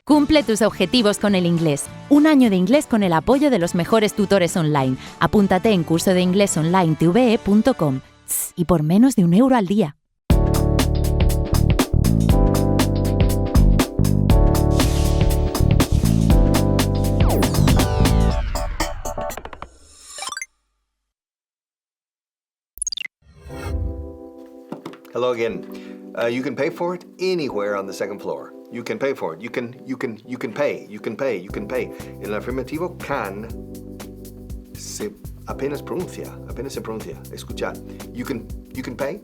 Cumple tus objetivos con el inglés. Un año de inglés con el apoyo de los mejores tutores online. Apúntate en curso de Inglés Online TVE.com y por menos de €1 al día. Hello again. You can pay for it anywhere on the second floor. You can pay for it. You can pay. El afirmativo can apenas se pronuncia. Escuchad. You can pay.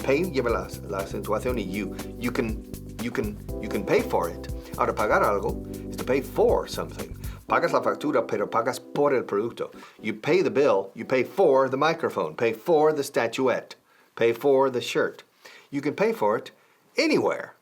Pay lleva la acentuación y you can pay for it. Ahora, pagar algo is to pay for something. Pagas la factura, pero pagas por el producto. You pay the bill, you pay for the microphone, pay for the statuette, pay for the shirt. You can pay for it anywhere.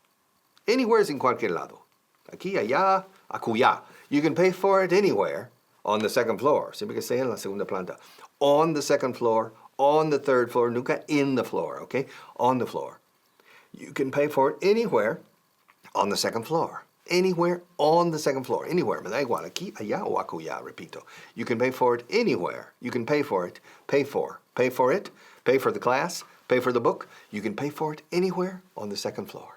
Anywhere es en cualquier lado. Aquí, allá, acullá. You can pay for it anywhere on the second floor. Siempre que sea en la segunda planta. On the second floor, on the third floor, nunca in the floor, okay? On the floor. You can pay for it anywhere on the second floor. Anywhere on the second floor. Anywhere. Me da igual. Aquí, allá o acullá, repito. You can pay for it anywhere. You can pay for it. Pay for. Pay for it. Pay for the class. Pay for the book. You can pay for it anywhere on the second floor.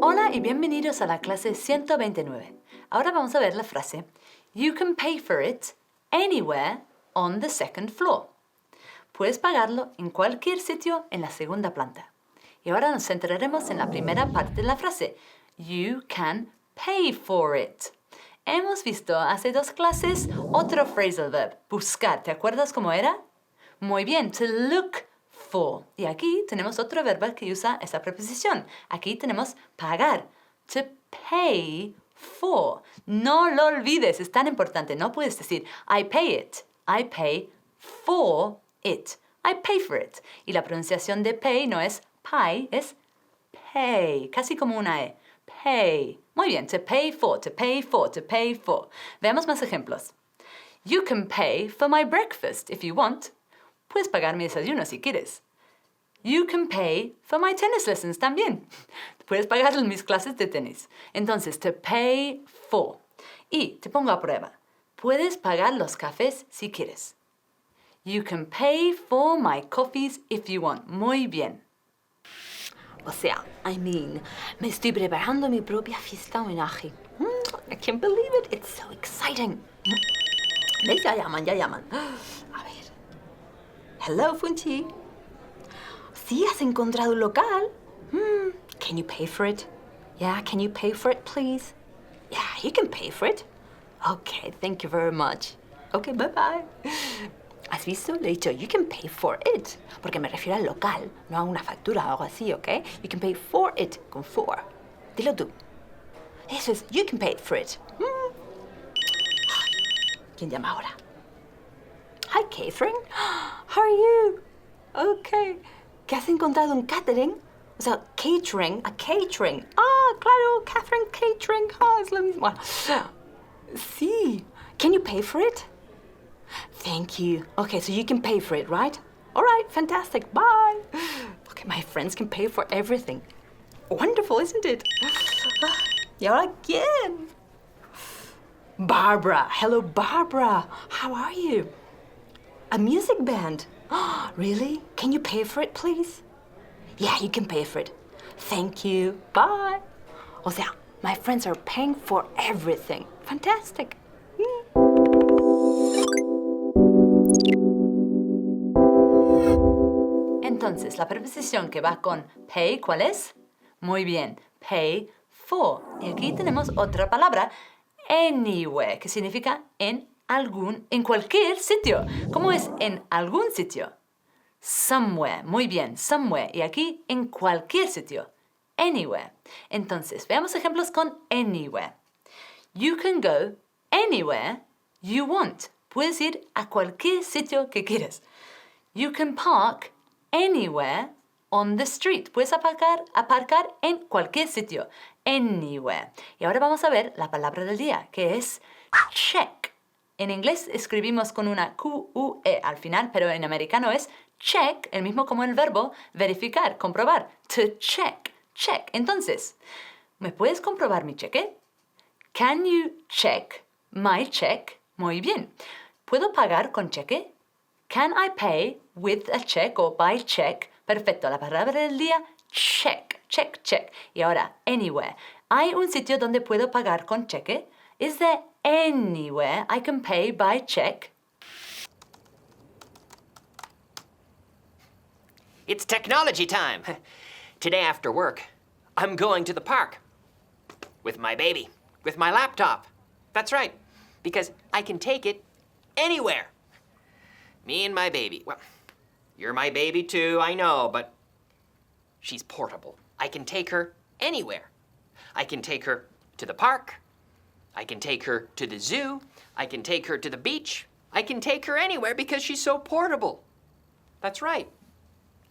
Hola y bienvenidos a la clase 129. Ahora vamos a ver la frase You can pay for it anywhere on the second floor. Puedes pagarlo en cualquier sitio en la segunda planta. Y ahora nos centraremos en la primera parte de la frase You can pay for it. Hemos visto hace 2 clases otro phrasal verb, buscar. ¿Te acuerdas cómo era? Muy bien, to look for. Y aquí tenemos otro verbo que usa esa preposición. Aquí tenemos pagar, to pay for. No lo olvides, es tan importante. No puedes decir I pay it, I pay for it. I pay for it. Y la pronunciación de pay no es pay, es pay, casi como una E. Pay. Muy bien, to pay for, to pay for, to pay for. Veamos más ejemplos. You can pay for my breakfast if you want. Puedes pagar mi desayuno si quieres. You can pay for my tennis lessons también. Puedes pagar mis clases de tenis. Entonces, to pay for. Y te pongo a prueba. Puedes pagar los cafés si quieres. You can pay for my coffees if you want. Muy bien. O sea, me estoy preparando mi propia fiesta homenaje. I can't believe it. It's so exciting. ¿Ves? Ya llaman. A ver. Hello, Funchi. ¿Sí has encontrado un local? Can you pay for it? Yeah, can you pay for it, please? Yeah, you can pay for it. Okay, thank you very much. Okay, bye-bye. ¿Has visto? Le he dicho, you can pay for it. Porque me refiero al local, no a una factura o algo así, ¿ok? You can pay for it con for. Dilo tú. Eso es, you can pay for it. ¿Quién llama ahora? Hi, Catherine. How are you? Okay. ¿Que has encontrado un catering? O sea, catering, a catering. Ah, claro, Catherine catering. Ah, es lo mismo. Bueno, sí. Can you pay for it? Thank you. Okay, so you can pay for it, right? All right, fantastic. Bye. Okay, my friends can pay for everything. Wonderful, isn't it? ¿Y ahora quién? Barbara. Hello, Barbara. How are you? A music band. Really? Can you pay for it, please? Yeah, you can pay for it. Thank you. Bye. O sea, my friends are paying for everything. Fantastic. Entonces, la preposición que va con pay, ¿cuál es? Muy bien, pay for. Y aquí tenemos otra palabra, anywhere, que significa en cualquier sitio. ¿Cómo es en algún sitio? Somewhere, muy bien, somewhere. Y aquí en cualquier sitio, anywhere. Entonces, veamos ejemplos con anywhere. You can go anywhere you want. Puedes ir a cualquier sitio que quieras. You can park anywhere on the street. Puedes aparcar en cualquier sitio. Anywhere. Y ahora vamos a ver la palabra del día, que es check. En inglés escribimos con una Q-U-E al final, pero en americano es check, el mismo como el verbo, verificar, comprobar. To check, check. Entonces, ¿me puedes comprobar mi cheque? Can you check my check? Muy bien. ¿Puedo pagar con cheque? Can I pay with a check o by check? Perfecto, la palabra del día, check, check, check. Y ahora, anywhere. ¿Hay un sitio donde puedo pagar con cheque? Is there anywhere I can pay by check? It's technology time. Today after work, I'm going to the park. With my baby. With my laptop. That's right. Because I can take it anywhere. Me and my baby. Well, you're my baby too, I know, but she's portable. I can take her anywhere. I can take her to the park. I can take her to the zoo. I can take her to the beach. I can take her anywhere because she's so portable. That's right.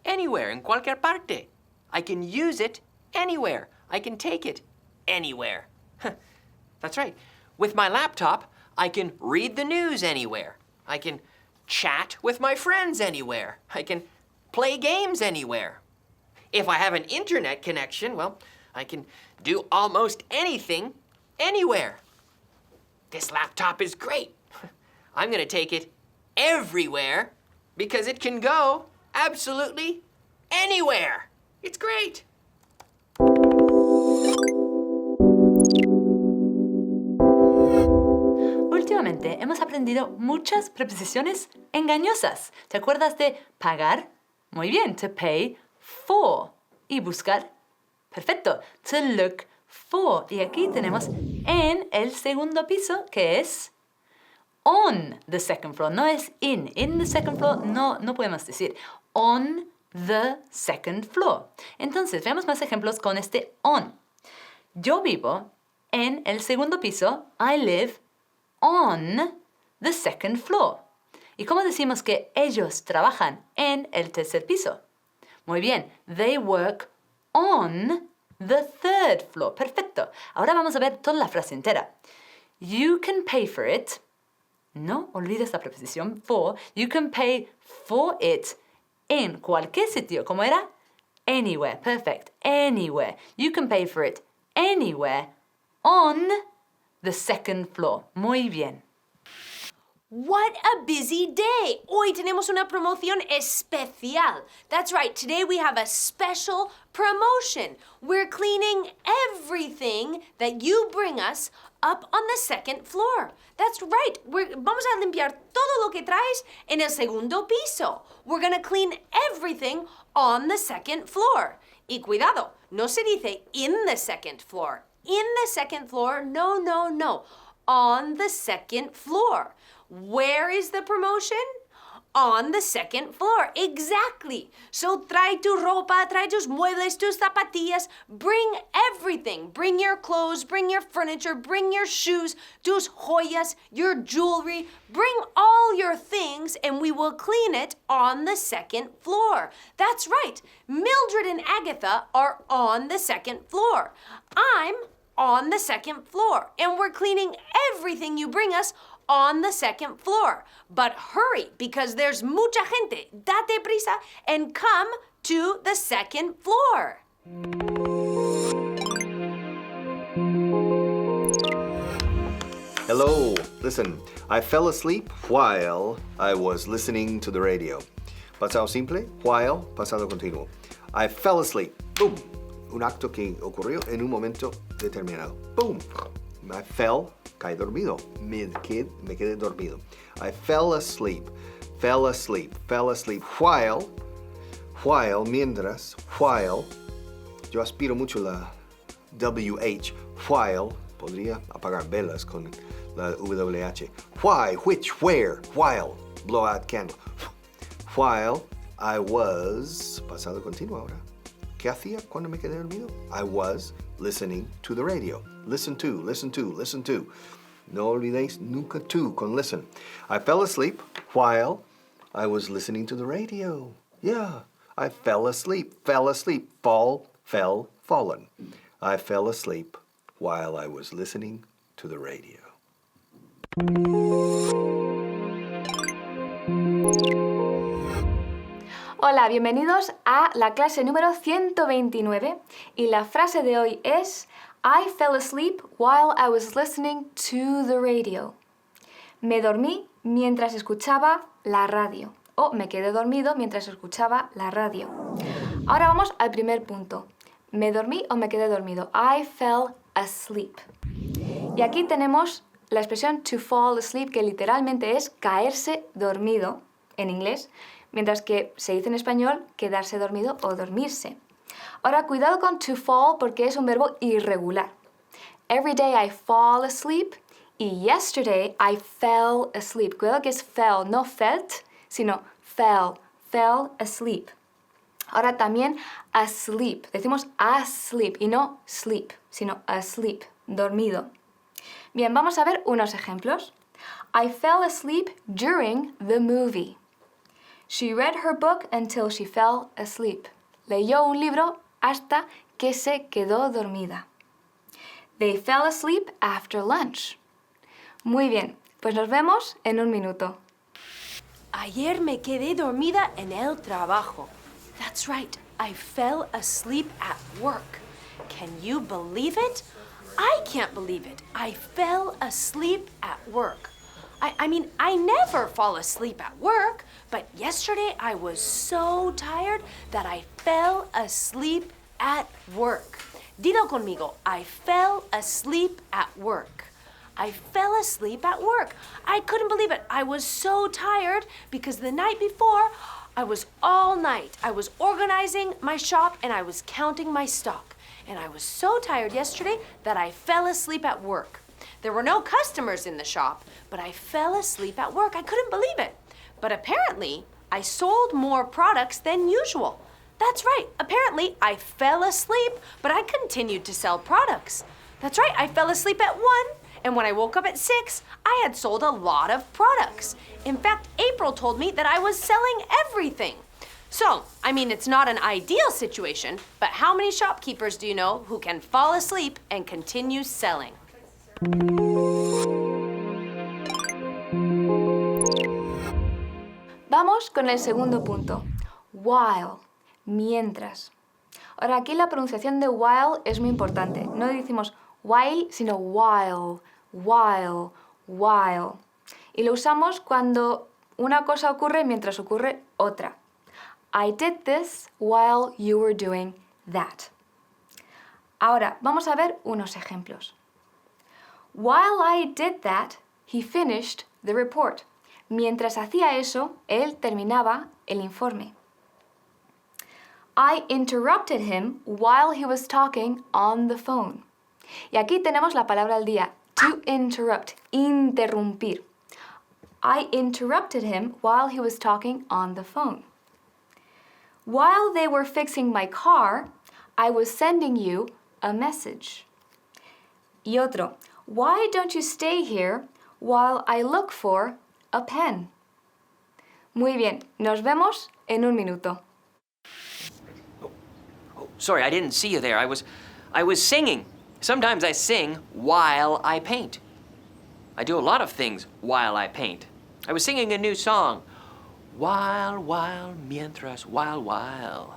Anywhere, en cualquier parte. I can use it anywhere. I can take it anywhere. That's right. With my laptop, I can read the news anywhere. I can chat with my friends anywhere. I can play games anywhere. If I have an internet connection, well, I can do almost anything anywhere. This laptop is great. I'm going to take it everywhere because it can go absolutely anywhere. It's great. Últimamente hemos aprendido muchas preposiciones engañosas. ¿Te acuerdas de pagar? Muy bien, to pay for. Y buscar. Perfecto, to look for. Y aquí tenemos en el segundo piso, que es on the second floor. No es in. In the second floor no podemos decir. On the second floor. Entonces, veamos más ejemplos con este on. Yo vivo en el segundo piso. I live on the second floor. ¿Y cómo decimos que ellos trabajan en el tercer piso? Muy bien, they work on the third floor. Perfecto. Ahora vamos a ver toda la frase entera. You can pay for it. No olvides la preposición for. You can pay for it en cualquier sitio. ¿Cómo era? Anywhere. Perfect. Anywhere. You can pay for it anywhere on the second floor. Muy bien. What a busy day! Hoy tenemos una promoción especial. That's right, today we have a special promotion. We're cleaning everything that you bring us up on the second floor. That's right, vamos a limpiar todo lo que traes en el segundo piso. We're gonna clean everything on the second floor. Y cuidado, no se dice in the second floor. In the second floor, no. On the second floor. Where is the promotion? On the second floor. Exactly. So trae tu ropa, trae tus muebles, tus zapatillas. Bring everything. Bring your clothes, bring your furniture, bring your shoes, tus joyas, your jewelry. Bring all your things and we will clean it on the second floor. That's right. Mildred and Agatha are on the second floor. I'm on the second floor. And we're cleaning everything you bring us on the second floor. But hurry, because there's mucha gente. Date prisa and come to the second floor. Hello, listen, I fell asleep while I was listening to the radio. Pasado simple, while, pasado continuo. I fell asleep. Boom. Un acto que ocurrió en un momento determinado. Boom. I fell, caí dormido. Me quedé dormido. I fell asleep. While, mientras, while. Yo aspiro mucho la WH. While, podría apagar velas con la WH. Why, which, where, while, blow out candle. While I was, pasado continuo ahora. ¿Qué hacía cuando me quedé dormido? I was listening to the radio. Listen to. No olvidéis nunca tú con listen. I fell asleep while I was listening to the radio. Yeah, I fell asleep. Fall, fell, fallen. I fell asleep while I was listening to the radio. Hola, bienvenidos a la clase número 129 y la frase de hoy es I fell asleep while I was listening to the radio. Me dormí mientras escuchaba la radio o me quedé dormido mientras escuchaba la radio. Ahora vamos al primer punto. ¿Me dormí o me quedé dormido? I fell asleep. Y aquí tenemos la expresión to fall asleep, que literalmente es caerse dormido en inglés, mientras que se dice en español quedarse dormido o dormirse. Ahora, cuidado con to fall porque es un verbo irregular. Every day I fall asleep y yesterday I fell asleep. Cuidado que es fell, no felt, sino fell asleep. Ahora también asleep. Decimos asleep y no sleep, sino asleep, dormido. Bien, vamos a ver unos ejemplos. I fell asleep during the movie. She read her book until she fell asleep. Leyó un libro hasta que se quedó dormida. They fell asleep after lunch. Muy bien, pues nos vemos en un minuto. Ayer me quedé dormida en el trabajo. That's right, I fell asleep at work. Can you believe it? I can't believe it. I fell asleep at work. I mean, I never fall asleep at work, but yesterday I was so tired that I fell asleep at work. Dilo conmigo. I fell asleep at work. I fell asleep at work. I couldn't believe it. I was so tired because the night before, I was all night. I was organizing my shop and I was counting my stock. And I was so tired yesterday that I fell asleep at work. There were no customers in the shop, but I fell asleep at work. I couldn't believe it. But apparently, I sold more products than usual. That's right. Apparently, I fell asleep, but I continued to sell products. That's right. I fell asleep at 1, and when I woke up at 6, I had sold a lot of products. In fact, April told me that I was selling everything. So, I mean, it's not an ideal situation, but how many shopkeepers do you know who can fall asleep and continue selling? Vamos con el segundo punto. While, mientras. Ahora, aquí la pronunciación de while es muy importante. No decimos while, sino while. Y lo usamos cuando una cosa ocurre mientras ocurre otra. I did this while you were doing that. Ahora, vamos a ver unos ejemplos. While I did that, he finished the report. Mientras hacía eso, él terminaba el informe. I interrupted him while he was talking on the phone. Y aquí tenemos la palabra del día, to interrupt, interrumpir. I interrupted him while he was talking on the phone. While they were fixing my car, I was sending you a message. Y otro, why don't you stay here while I look for a pen? Muy bien, nos vemos en un minuto. Oh, sorry, I didn't see you there. I was singing. Sometimes I sing while I paint. I do a lot of things while I paint. I was singing a new song. While, mientras, while.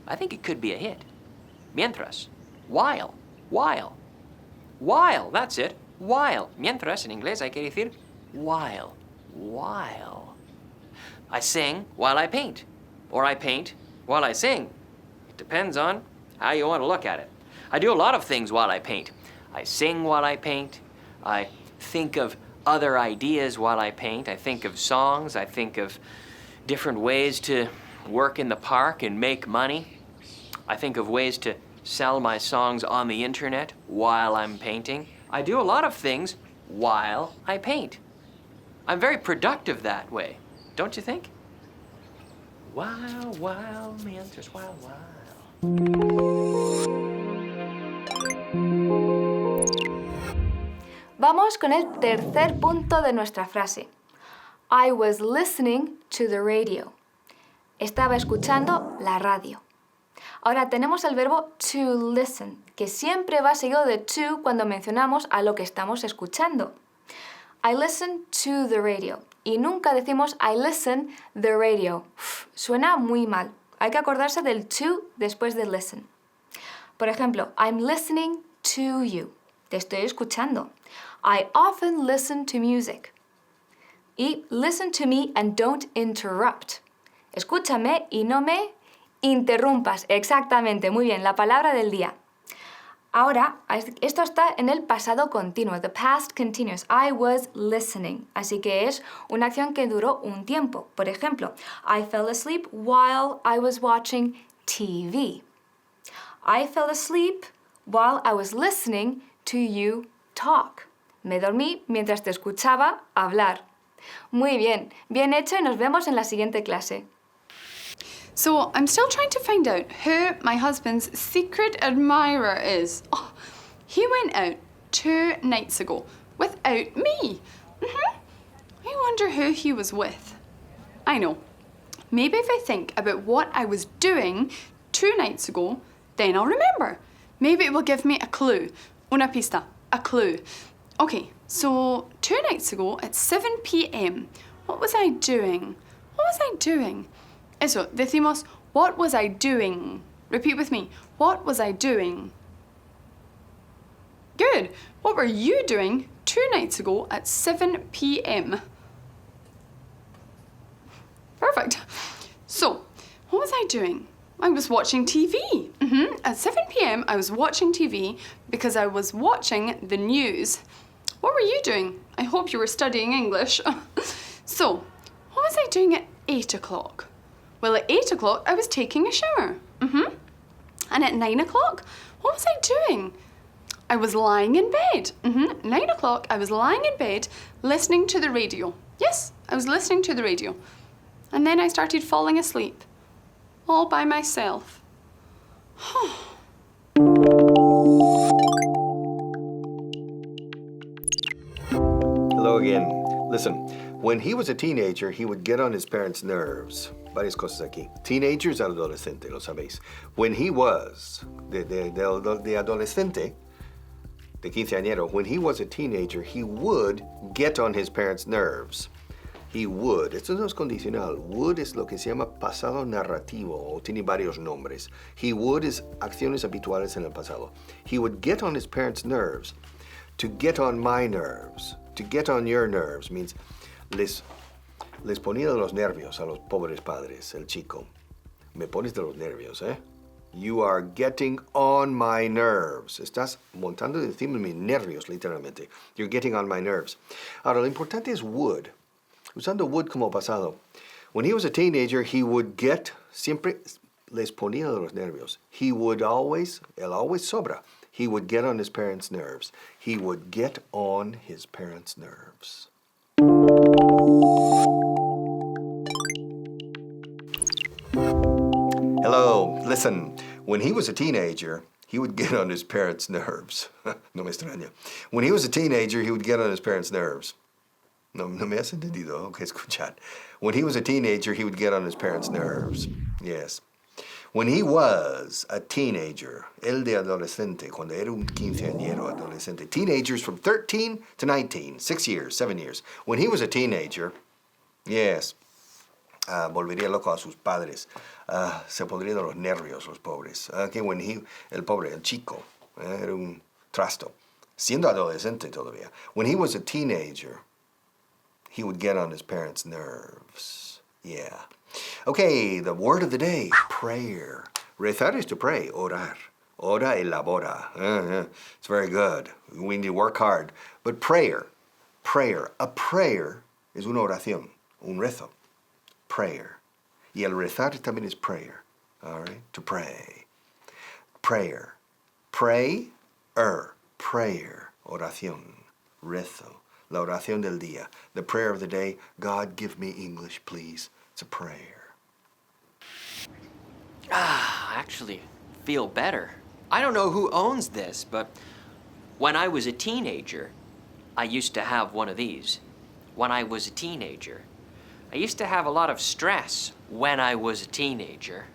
I think it could be a hit. Mientras, while. That's it. While. Mientras, en inglés hay que decir while. I sing while I paint. Or I paint while I sing. It depends on how you want to look at it. I do a lot of things while I paint. I sing while I paint. I think of other ideas while I paint. I think of songs. I think of different ways to work in the park and make money. I think of ways to sell my songs on the internet while I'm painting. I do a lot of things while I paint. I'm very productive that way, don't you think? While, mientras, while. Vamos con el tercer punto de nuestra frase. I was listening to the radio. Estaba escuchando la radio. Ahora tenemos el verbo to listen, que siempre va seguido de to cuando mencionamos a lo que estamos escuchando. I listened to the radio. Y nunca decimos I listen the radio. Suena muy mal. Hay que acordarse del to después de listen. Por ejemplo, I'm listening to you. Te estoy escuchando. I often listen to music. Y listen to me and don't interrupt. Escúchame y no me interrumpas. Exactamente, muy bien, la palabra del día. Ahora, esto está en el pasado continuo, the past continuous. I was listening. Así que es una acción que duró un tiempo. Por ejemplo, I fell asleep while I was watching TV. I fell asleep while I was listening to you talk. Me dormí mientras te escuchaba hablar. Muy bien, bien hecho y nos vemos en la siguiente clase. So I'm still trying to find out who my husband's secret admirer is. Oh, he went out 2 nights ago without me. I wonder who he was with. I know. Maybe if I think about what I was doing 2 nights ago, then I'll remember. Maybe it will give me a clue. Una pista. A clue. Okay, so 2 nights ago at 7 p.m. What was I doing? What was I doing? Eso, decimos, what was I doing? Repeat with me. What was I doing? Good. What were you doing 2 nights ago at 7 p.m.? Perfect. So, what was I doing? I was watching TV. At 7 p.m. I was watching TV because I was watching the news. What were you doing? I hope you were studying English. So, what was I doing at 8 o'clock? Well, at 8 o'clock, I was taking a shower. And at 9 o'clock, what was I doing? I was lying in bed. 9 o'clock, I was lying in bed, listening to the radio. Yes, I was listening to the radio. And then I started falling asleep, all by myself. Hello again. Listen, when he was a teenager, he would get on his parents' nerves. Varias cosas aquí. Teenager es adolescente, lo sabéis. When he was, de adolescente, de quinceañero, when he was a teenager, he would get on his parents' nerves. He would. Esto no es condicional. Would es lo que se llama pasado narrativo, o tiene varios nombres. He would es acciones habituales en el pasado. He would get on his parents' nerves. To get on my nerves. To get on your nerves means les ponía de los nervios a los pobres padres, el chico. Me pones de los nervios, ¿eh? You are getting on my nerves. Estás montando encima de mis nervios, literalmente. You're getting on my nerves. Ahora, lo importante es would. Usando would como pasado. When he was a teenager, he would get, siempre les ponía de los nervios. He would always, él always sobra. He would get on his parents' nerves. He would get on his parents' nerves. Hello, listen. When he was a teenager, he would get on his parents' nerves. No me extraña. When he was a teenager, he would get on his parents' nerves. No me has entendido. Okay, escuchad. When he was a teenager, he would get on his parents' nerves. Yes. When he was a teenager, el de adolescente, cuando era un quinceañero adolescente. Teenagers from 13 to 19, 6 years, 7 years. When he was a teenager, yes, volvería loco a sus padres. Se pondría de los nervios los pobres. Que when he, el pobre, el chico, era un trasto. Siendo adolescente todavía. When he was a teenager, he would get on his parents' nerves. Yeah. Okay, the word of the day, prayer. Rezar is to pray, orar. Ora elabora. It's very good. We need to work hard. But prayer. A prayer es una oración, un rezo. Prayer. Y el rezar también es prayer. All right? To pray. Prayer. Prayer. Prayer. Oración. Rezo. La oración del día. The prayer of the day. God, give me English, please. It's a prayer. I actually feel better. I don't know who owns this, but when I was a teenager, I used to have one of these. When I was a teenager. I used to have a lot of stress when I was a teenager.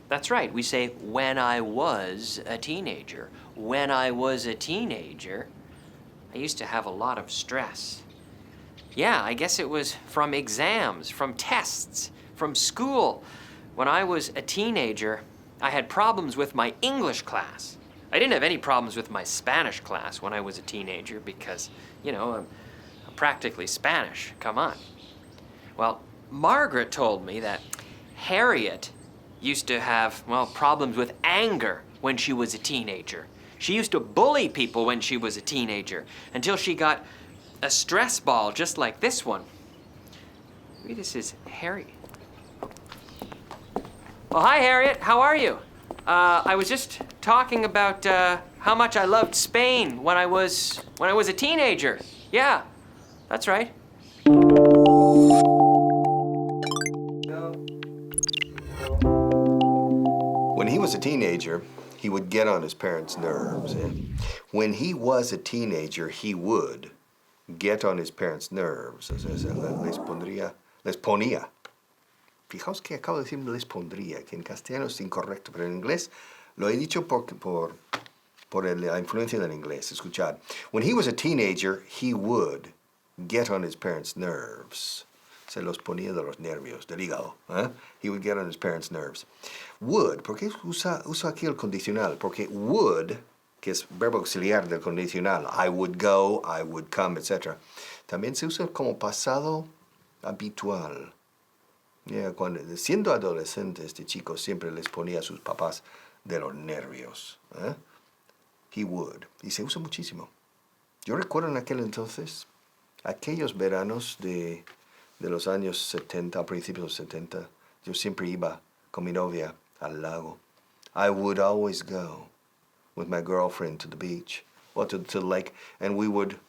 That's right, we say when I was a teenager. When I was a teenager, I used to have a lot of stress. Yeah, I guess it was from exams, from tests, from school. When I was a teenager, I had problems with my English class. I didn't have any problems with my Spanish class when I was a teenager because, you know, I'm practically Spanish. Come on. Well, Margaret told me that Harriet used to have, well, problems with anger when she was a teenager. She used to bully people when she was a teenager until she got a stress ball just like this one. Maybe this is Harriet. Oh, hi, Harriet. How are you? I was just talking about how much I loved Spain when I was a teenager. Yeah, that's right. When he was a teenager, he would get on his parents' nerves. When he was a teenager, he would get on his parents' nerves. Les ponía. Fijaos que acabo de decir les pondría, que en castellano es incorrecto, pero en inglés lo he dicho por la influencia del inglés. Escuchad. When he was a teenager, he would get on his parents' nerves. Se los ponía de los nervios, del hígado. He would get on his parents' nerves. Would, ¿por qué usa aquí el condicional? Porque would, que es verbo auxiliar del condicional, I would go, I would come, etc. También se usa como pasado habitual. Cuando, siendo adolescente, este chico siempre les ponía a sus papás de los nervios. He would. Y se usa muchísimo. Yo recuerdo en aquel entonces, aquellos veranos de los años 70, a principios de los 70, yo siempre iba con mi novia al lago. I would always go with my girlfriend to the beach, or to the lake, and we would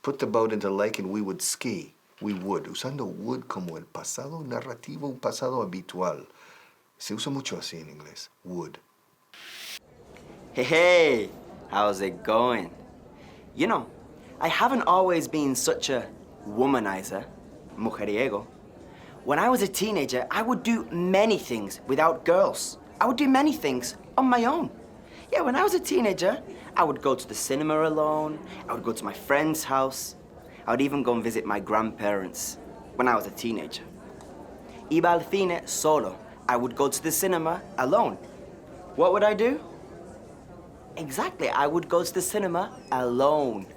put the boat into the lake and we would ski. We would, usando would como el pasado narrativo, un pasado habitual. Se usa mucho así en inglés, would. Hey, how's it going? You know, I haven't always been such a womanizer, mujeriego. When I was a teenager, I would do many things without girls. I would do many things on my own. Yeah, when I was a teenager, I would go to the cinema alone. I would go to my friend's house. I would even go and visit my grandparents when I was a teenager. Iba al cine solo. I would go to the cinema alone. What would I do? Exactly, I would go to the cinema alone.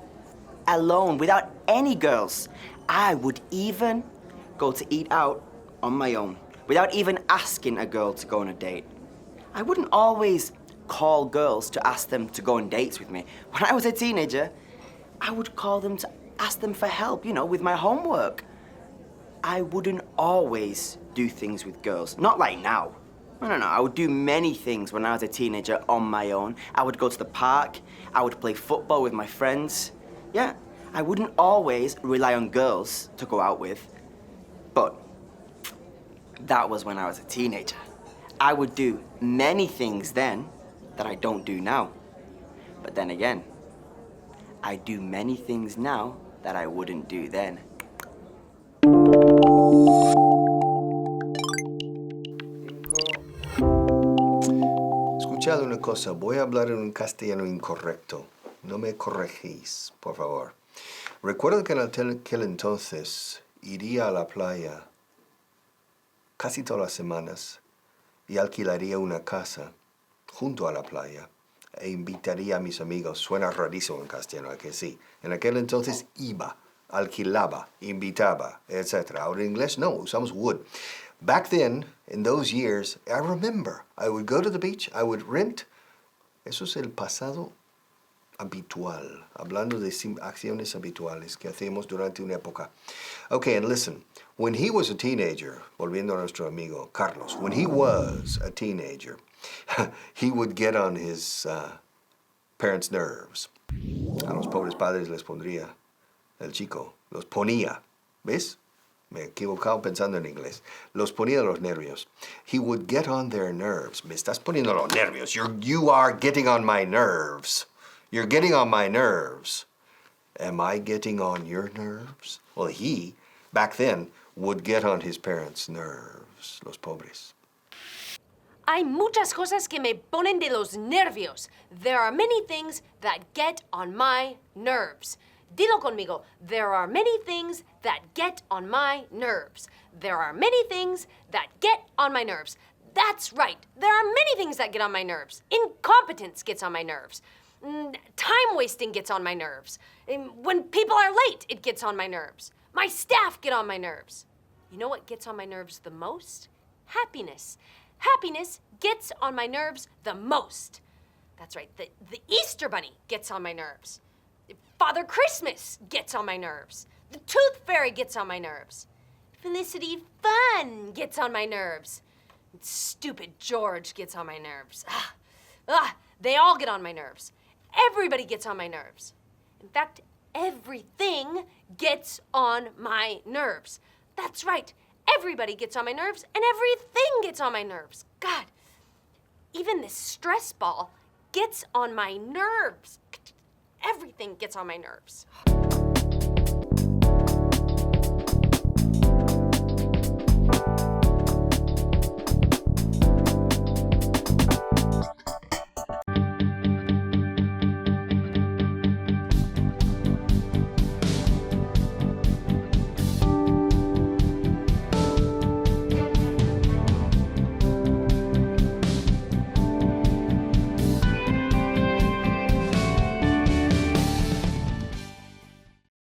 Alone, without any girls. I would even go to eat out on my own, without even asking a girl to go on a date. I wouldn't always call girls to ask them to go on dates with me. When I was a teenager, I would call them to ask them for help, you know, with my homework. I wouldn't always do things with girls, not like now. No, I would do many things when I was a teenager on my own. I would go to the park, I would play football with my friends. Yeah, I wouldn't always rely on girls to go out with. But that was when I was a teenager. I would do many things then that I don't do now. But then again, I do many things now that I wouldn't do then. Escuchad una cosa, voy a hablar en un castellano incorrecto. No me corregís, por favor. Recuerdo que en aquel entonces iría a la playa casi todas las semanas y alquilaría una casa junto a la playa e invitaría a mis amigos. Suena rarísimo en castellano, ¿a que sí? En aquel entonces iba, alquilaba, invitaba, etc. Ahora en inglés no, usamos would. Back then, in those years, I remember, I would go to the beach, I would rent. Eso es el pasado habitual, hablando de acciones habituales que hacemos durante una época. Okay, and listen, when he was a teenager, volviendo a nuestro amigo Carlos, when he was a teenager, he would get on his parents' nerves. A los pobres padres les pondría el chico, los ponía, ¿ves? Me he equivocado pensando en inglés. Los ponía de los nervios. He would get on their nerves. Me estás poniendo los nervios. You are getting on my nerves. You're getting on my nerves. Am I getting on your nerves? Well, he, back then, would get on his parents' nerves. Los pobres. Hay muchas cosas que me ponen de los nervios. There are many things that get on my nerves. Dilo conmigo. There are many things that get on my nerves. There are many things that get on my nerves. That's right. There are many things that get on my nerves. Incompetence gets on my nerves. Time wasting gets on my nerves. When people are late, it gets on my nerves. My staff get on my nerves. You know what gets on my nerves the most? Happiness. Happiness gets on my nerves the most. That's right. The Easter Bunny gets on my nerves. Father Christmas gets on my nerves. The Tooth Fairy gets on my nerves. Felicity Fun gets on my nerves. Stupid George gets on my nerves. They all get on my nerves. Everybody gets on my nerves. In fact, everything gets on my nerves. That's right. Everybody gets on my nerves, and everything gets on my nerves. God, even this stress ball gets on my nerves. Everything gets on my nerves.